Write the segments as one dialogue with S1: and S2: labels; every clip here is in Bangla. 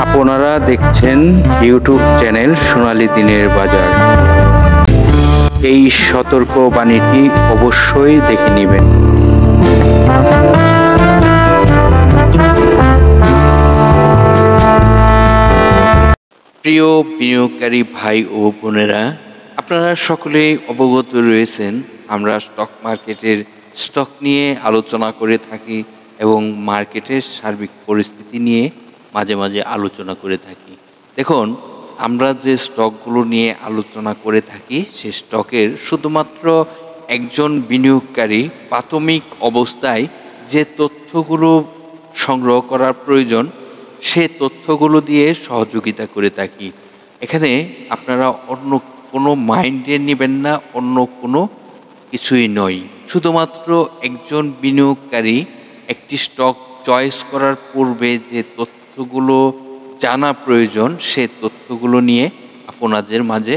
S1: আপনারা দেখছেন ইউটিউব চ্যানেল সোনালী দিনের বাজার। এই সতর্ক বাণীটি অবশ্যই দেখে নেবেন। প্রিয় বিনিয়োগকারী ভাই ও বোনেরা, আপনারা সকলেই অবগত রয়েছেন আমরা স্টক মার্কেটের স্টক নিয়ে আলোচনা করে থাকি এবং মার্কেটের সার্বিক পরিস্থিতি নিয়ে মাঝে মাঝে আলোচনা করে থাকি। দেখুন, আমরা যে স্টকগুলো নিয়ে আলোচনা করে থাকি সে স্টকের শুধুমাত্র একজন বিনিয়োগকারী প্রাথমিক অবস্থায় যে তথ্যগুলো সংগ্রহ করার প্রয়োজন সে তথ্যগুলো দিয়ে সহযোগিতা করে থাকি। এখানে আপনারা অন্য কোনো মাইন্ডে নেবেন না, অন্য কোনো কিছুই নয়। শুধুমাত্র একজন বিনিয়োগকারী একটি স্টক চয়েস করার পূর্বে যে তথ্যগুলো জানা প্রয়োজন সে তথ্যগুলো নিয়ে আপনাদের মাঝে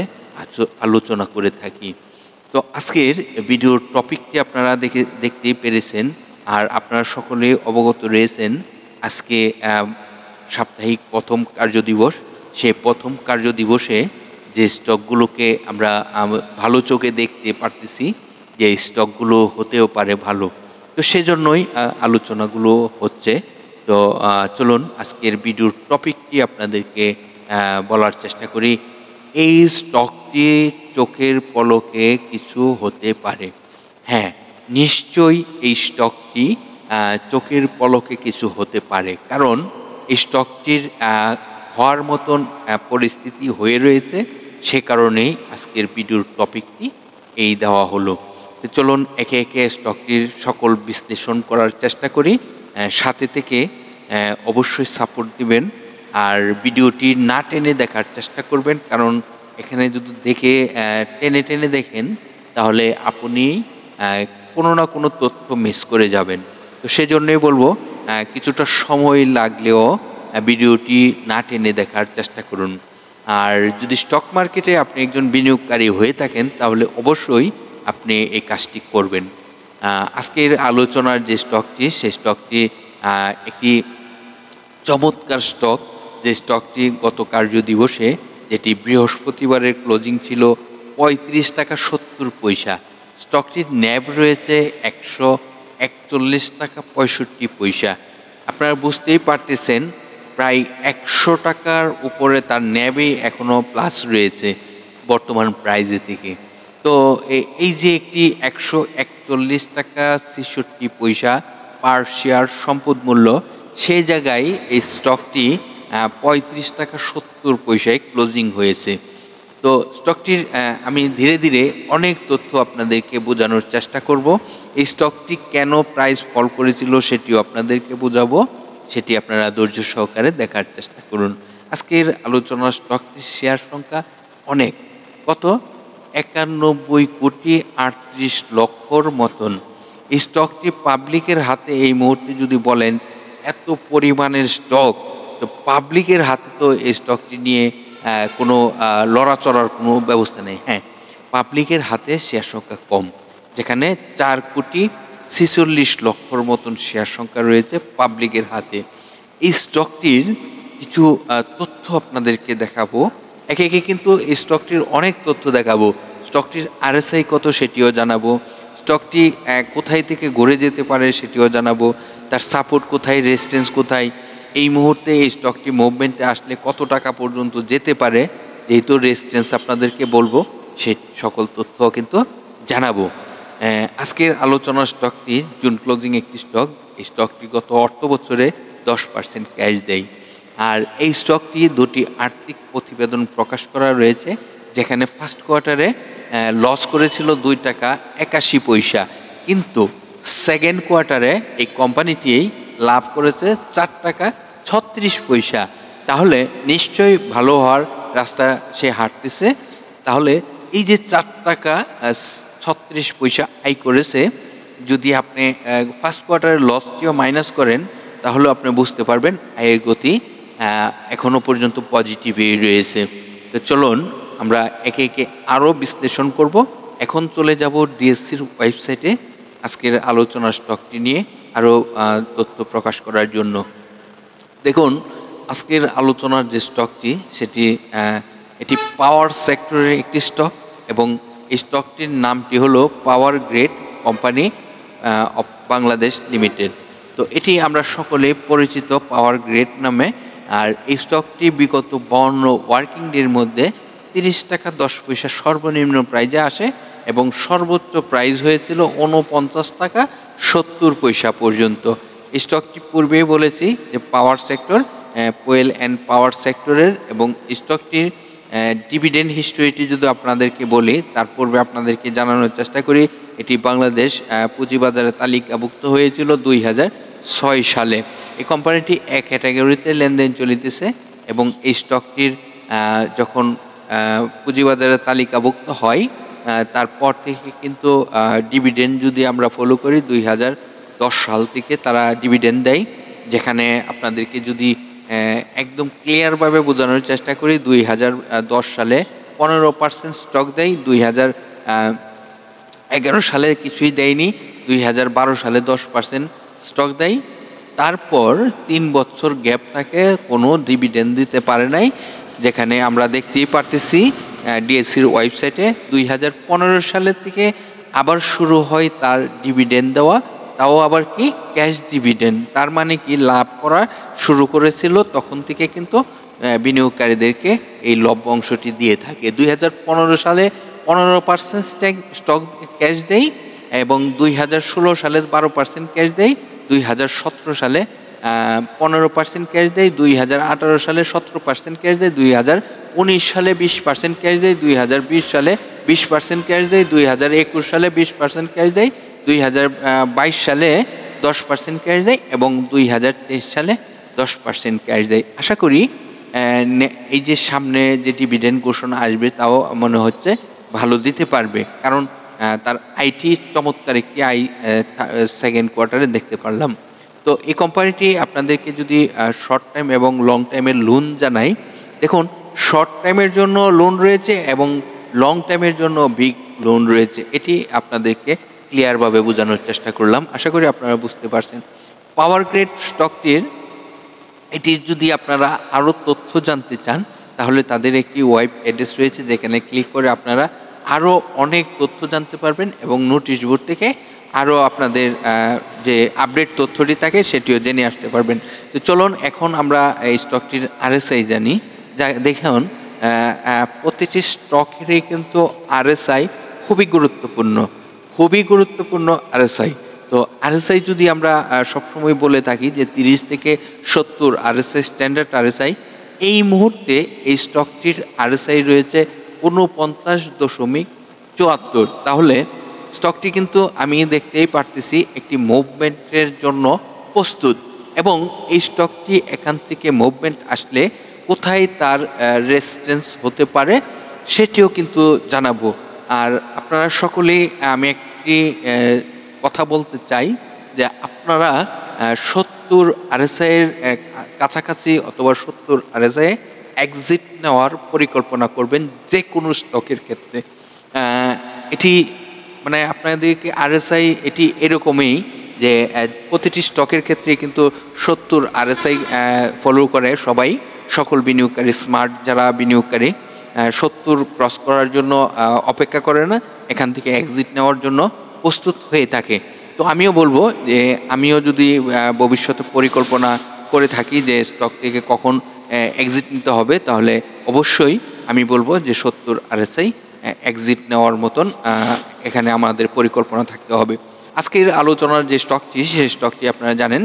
S1: আলোচনা করে থাকি। তো আজকের ভিডিওর টপিকটি আপনারা দেখতেই পেরেছেন, আর আপনারা সকলে অবগত রয়েছেন আজকে সাপ্তাহিক প্রথম কার্যদিবস। সে প্রথম কার্যদিবসে যে স্টকগুলোকে আমরা ভালো চোখে দেখতে পারতেছি যে স্টকগুলো হতেও পারে ভালো, তো সেজন্যই আলোচনাগুলো হচ্ছে। তো চলুন আজকের ভিডিওর টপিকটি আপনাদেরকে বলার চেষ্টা করি। এই স্টকটি চোখের পলকে কিছু হতে পারে। হ্যাঁ, নিশ্চয়ই এই স্টকটি চোখের পলকে কিছু হতে পারে, কারণ এই স্টকটির হওয়ার মতন পরিস্থিতি হয়ে রয়েছে। সে কারণেই আজকের ভিডিওর টপিকটি এই দেওয়া হলো। তো চলুন একে একে স্টকটির সকল বিশ্লেষণ করার চেষ্টা করি। সাথে থেকে অবশ্যই সাপোর্ট দিবেন, আর ভিডিওটি না টেনে দেখার চেষ্টা করবেন, কারণ এখানে যদি দেখে টেনে টেনে দেখেন তাহলে আপনি কোনো না কোনো তথ্য মিস করে যাবেন। তো সেজন্যই বলবো কিছুটা সময় লাগলেও ভিডিওটি না টেনে দেখার চেষ্টা করুন। আর যদি স্টক মার্কেটে আপনি একজন বিনিয়োগকারী হয়ে থাকেন তাহলে অবশ্যই আপনি এই কাজটি করবেন। আজকের আলোচনার যে স্টকটি সেই স্টকটি একটি চমৎকার স্টক, যে স্টকটি গত কার্যদিবসে, যেটি বৃহস্পতিবারের ক্লোজিং ছিল 35 টাকা 70 পয়সা। স্টকটির ন্যাব রয়েছে 141 টাকা 65 পয়সা। আপনারা বুঝতেই পারতেছেন প্রায় 100 টাকার উপরে তার ন্যাবে এখনও প্লাস রয়েছে বর্তমান প্রাইজে থেকে। তো এই যে একটি 141 টাকা 66 পয়সা পার শেয়ার সম্পদ মূল্য, সেই জায়গায় এই স্টকটি 35 টাকা 70 পয়সায় ক্লোজিং হয়েছে। তো স্টকটির আমি ধীরে ধীরে অনেক তথ্য আপনাদেরকে বোঝানোর চেষ্টা করব। এই স্টকটি কেন প্রাইস ফল করেছিল সেটিও আপনাদেরকে বোঝাবো, সেটি আপনারা ধৈর্য সহকারে দেখার চেষ্টা করুন। আজকের আলোচনার স্টকটির শেয়ার সংখ্যা অনেক, কত 91 কোটি 38 লক্ষর মতন। এই স্টকটি পাবলিকের হাতে এই মুহূর্তে যদি বলেন এত পরিমাণের স্টক, তো পাবলিকের হাতে তো এই স্টকটি নিয়ে কোনো লড়াচড়ার কোনো ব্যবস্থা নেই। হ্যাঁ, পাবলিকের হাতে শেয়ার সংখ্যা কম, যেখানে 4 কোটি 46 লক্ষর মতন শেয়ার সংখ্যা রয়েছে পাবলিকের হাতে। এই স্টকটির কিছু তথ্য আপনাদেরকে দেখাবো একে একে, কিন্তু এই স্টকটির অনেক তথ্য দেখাবো। স্টকটির RSI কত সেটিও জানাবো, স্টকটি কোথায় থেকে ঘুরে যেতে পারে সেটিও জানাবো, তার সাপোর্ট কোথায়, রেজিস্ট্যান্স কোথায়, এই মুহূর্তে এই স্টকটি মুভমেন্টে আসলে কত টাকা পর্যন্ত যেতে পারে, যেহেতু রেজিস্ট্যান্স আপনাদেরকে বলবো, সে সকল তথ্য কিন্তু জানাবো। আজকের আলোচনার স্টকটি জুন ক্লোজিং একটি স্টক। এই স্টকটি গত অর্থ বছরে 10% ক্যাশ দেয়, আর এই স্টকটি দুটি আর্থিক প্রতিবেদন প্রকাশ করা রয়েছে, যেখানে ফার্স্ট কোয়ার্টারে লস করেছিল 2 টাকা 81 পয়সা, কিন্তু সেকেন্ড কোয়ার্টারে এই কোম্পানিটি লাভ করেছে 4 টাকা 36 পয়সা। তাহলে নিশ্চয়ই ভালো হওয়ার রাস্তা সে হাঁটতেছে। তাহলে এই যে 4 টাকা 36 পয়সা আয় করেছে, যদি আপনি ফার্স্ট কোয়ার্টারের লসটিও মাইনাস করেন তাহলে আপনি বুঝতে পারবেন আয়ের গতি এখনও পর্যন্ত পজিটিভই রয়েছে। তো চলুন আমরা একে একে আরও বিশ্লেষণ করব। এখন চলে যাব ডিএসসির ওয়েবসাইটে আজকের আলোচনার স্টকটি নিয়ে আরও তথ্য প্রকাশ করার জন্য। দেখুন, আজকের আলোচনার যে স্টকটি সেটি এটি পাওয়ার সেক্টরের একটি স্টক এবং এই স্টকটির নামটি হলো Power Grid Company of Bangladesh Limited. তো এটি আমরা সকলেই পরিচিত পাওয়ার গ্রেড নামে। আর এই স্টকটি বিগত 52 ওয়ার্কিং ডের মধ্যে 30 টাকা 10 পয়সা সর্বনিম্ন প্রাইজে আসে এবং সর্বোচ্চ প্রাইস হয়েছিল 49 টাকা 70 পয়সা পর্যন্ত। এই স্টকটি পূর্বেই বলেছি যে power sector, Koel and power সেক্টরের, এবং স্টকটির ডিভিডেন্ড হিস্টোরিটি যদি আপনাদেরকে বলি, তার পূর্বে আপনাদেরকে জানানোর চেষ্টা করি। এটি বাংলাদেশ পুঁজিবাজারে তালিকাভুক্ত হয়েছিল 2006 সালে। এই কোম্পানিটি এক ক্যাটাগরিতে লেনদেন চলিতেছে এবং এই স্টকটির যখন পুঁজিবাজারে তালিকাভুক্ত হয় তারপর থেকে কিন্তু ডিভিডেন্ড যদি আমরা ফলো করি 2010 সাল থেকে তারা ডিভিডেন্ড দেয়, যেখানে আপনাদেরকে যদি একদম ক্লিয়ারভাবে বোঝানোর চেষ্টা করি 2010 সালে 15% স্টক দেয়, 2011 সালে কিছুই দেয়নি, 2012 সালে 10% স্টক দেয়। তারপর 3 বছর গ্যাপ থাকে, কোনো ডিভিডেন্ড দিতে পারে নাই, যেখানে আমরা দেখতেই পারতেছি ডিএসসির ওয়েবসাইটে 2015 সালের থেকে আবার শুরু হয় তার ডিভিডেন্ড দেওয়া, তাও আবার কি ক্যাশ ডিভিডেন্ড। তার মানে কি লাভ করা শুরু করেছিল তখন থেকে কিন্তু বিনিয়োগকারীদেরকে এই লভ্য অংশটি দিয়ে থাকে। 2015 সালে 15% স্টক ক্যাশ দেয় এবং 2016 সালে 12% ক্যাশ দেয়, 2017 সালে 15% ক্যাশ দেয়, 2018 সালে 17% ক্যাশ দেয়, 2019 সালে 20% ক্যাশ দেয়, 2020 সালে 20% ক্যাশ দেয়, 2021 সালে 20% ক্যাশ দেয়, 2022 সালে 10% ক্যাশ দেয় এবং 2023 সালে 10% ক্যাশ দেয়। আশা করি এই যে সামনে যে ডিভিডেন্ড ঘোষণা আসবে তাও মনে হচ্ছে ভালো দিতে পারবে, কারণ তার আইটি চমৎকার একটি সেকেন্ড কোয়ার্টারে দেখতে পারলাম। তো এই কোম্পানিটি আপনাদেরকে যদি শর্ট টাইম এবং লং টাইমের লোন জানাই, দেখুন শর্ট টাইমের জন্য লোন রয়েছে এবং লং টাইমের জন্য বিগ লোন রয়েছে। এটি আপনাদেরকে ক্লিয়ারভাবে বোঝানোর চেষ্টা করলাম, আশা করি আপনারা বুঝতে পারছেন। পাওয়ার গ্রেড স্টকটির এটি যদি আপনারা আরও তথ্য জানতে চান তাহলে তাদের একটি ওয়েব অ্যাড্রেস রয়েছে, যেখানে ক্লিক করে আপনারা আরও অনেক তথ্য জানতে পারবেন এবং নোটিশ বোর্ড থেকে আরও আপনাদের যে আপডেট তথ্যটি থাকে সেটিও জেনে আসতে পারবেন। তো চলুন এখন আমরা এই স্টকটির আরএসআই জানি। যা দেখুন প্রতিটি স্টকেরই কিন্তু আরএসআই খুবই গুরুত্বপূর্ণ আরএসআই। তো আরএসআই যদি আমরা সবসময় বলে থাকি যে 30 থেকে 70 আরএসআই স্ট্যান্ডার্ড আরএসআই, এই মুহূর্তে এই স্টকটির আরএসআই রয়েছে 49.74। তাহলে স্টকটি কিন্তু আমি দেখতেই পারতেছি একটি মুভমেন্টের জন্য প্রস্তুত, এবং এই স্টকটি এখান থেকে মুভমেন্ট আসলে কোথায় তার রেজিস্ট্যান্স হতে পারে সেটিও কিন্তু জানাবো। আর আপনারা সকলেই আমি একটি কথা বলতে চাই যে আপনারা 70 আরএসআইয়ের কাছাকাছি অথবা 70 আরএসআই এক্সিট নেওয়ার পরিকল্পনা করবেন যে কোনো স্টকের ক্ষেত্রে। এটি মানে আপনাদেরকে আরএসআই এটি এরকমই যে প্রতিটি স্টকের ক্ষেত্রে কিন্তু 70 আরএসআই ফলো করে সবাই, সকল বিনিয়োগকারী স্মার্ট যারা বিনিয়োগকারী 70 ক্রস করার জন্য অপেক্ষা করে না, এখান থেকে এক্সিট নেওয়ার জন্য প্রস্তুত হয়ে থাকে। তো আমিও বলবো যে আমিও যদি ভবিষ্যতে পরিকল্পনা করে থাকি যে স্টক থেকে কখন এক্সিট নিতে হবে, তাহলে অবশ্যই আমি বলবো যে 70 আরএসআই এক্সিট নেওয়ার মতন এখানে আমাদের পরিকল্পনা থাকতে হবে। আজকের আলোচনার যে স্টকটি, সেই স্টকটি আপনারা জানেন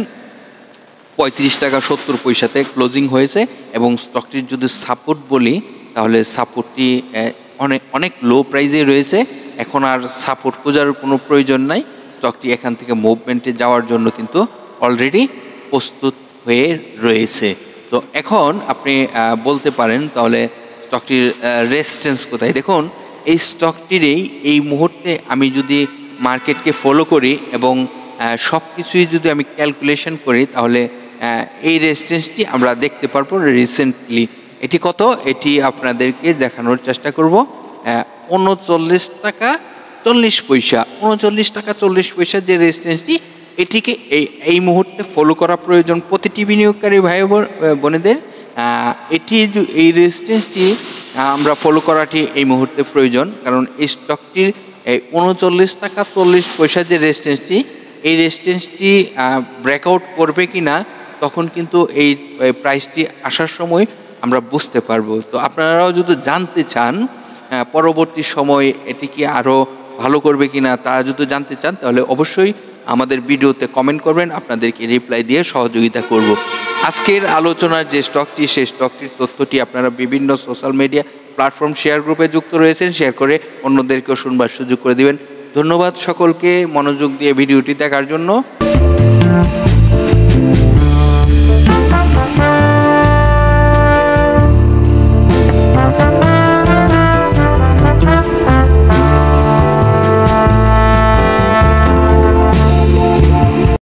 S1: 35 টাকা 70 পয়সাতে ক্লোজিং হয়েছে এবং স্টকটির যদি সাপোর্ট বলি তাহলে সাপোর্টটি অনেক লো প্রাইসে রয়েছে। এখন আর সাপোর্ট খোঁজার কোনো প্রয়োজন নাই, স্টকটি এখান থেকে মুভমেন্টে যাওয়ার জন্য কিন্তু অলরেডি প্রস্তুত হয়ে রয়েছে। তো এখন আপনি বলতে পারেন তাহলে স্টকটির রেজিস্ট্যান্স কোথায়। দেখুন এই স্টকটিরই এই মুহূর্তে আমি যদি মার্কেটকে ফলো করি এবং সব কিছুই যদি আমি ক্যালকুলেশন করি তাহলে এই রেজিস্ট্যান্সটি আমরা দেখতে পারবো রিসেন্টলি। এটি কত, এটি আপনাদেরকে দেখানোর চেষ্টা করব। 39 টাকা 40 পয়সা, 39 টাকা 40 পয়সা যে রেজিস্ট্যান্সটি, এটিকে এই মুহূর্তে ফলো করা প্রয়োজন প্রতিটি বিনিয়োগকারী ভাই বোনেদের। এই রেজিস্ট্যান্সটি আমরা ফলো করাটি এই মুহূর্তে প্রয়োজন, কারণ এই স্টকটির 39 টাকা 40 পয়সা যে রেজিস্ট্যান্সটি, এই রেজিস্ট্যান্সটি ব্রেকআউট করবে কি না তখন কিন্তু এই প্রাইসটি আসার সময় আমরা বুঝতে পারবো। তো আপনারাও যদি জানতে চান পরবর্তী সময় এটি কি আরও ভালো করবে কি না তা যদি জানতে চান, তাহলে অবশ্যই আমাদের ভিডিওতে কমেন্ট করবেন, আপনাদেরকে রিপ্লাই দিয়ে সহযোগিতা করব। আজকের আলোচনার যে স্টকটি, সেই স্টকটির তথ্যটি আপনারা বিভিন্ন সোশ্যাল মিডিয়া প্ল্যাটফর্ম শেয়ার গ্রুপে যুক্ত রয়েছেন, শেয়ার করে অন্যদেরকেও শুনবার সুযোগ করে দিবেন। ধন্যবাদ সকলকে মনোযোগ দিয়ে ভিডিওটি দেখার জন্য।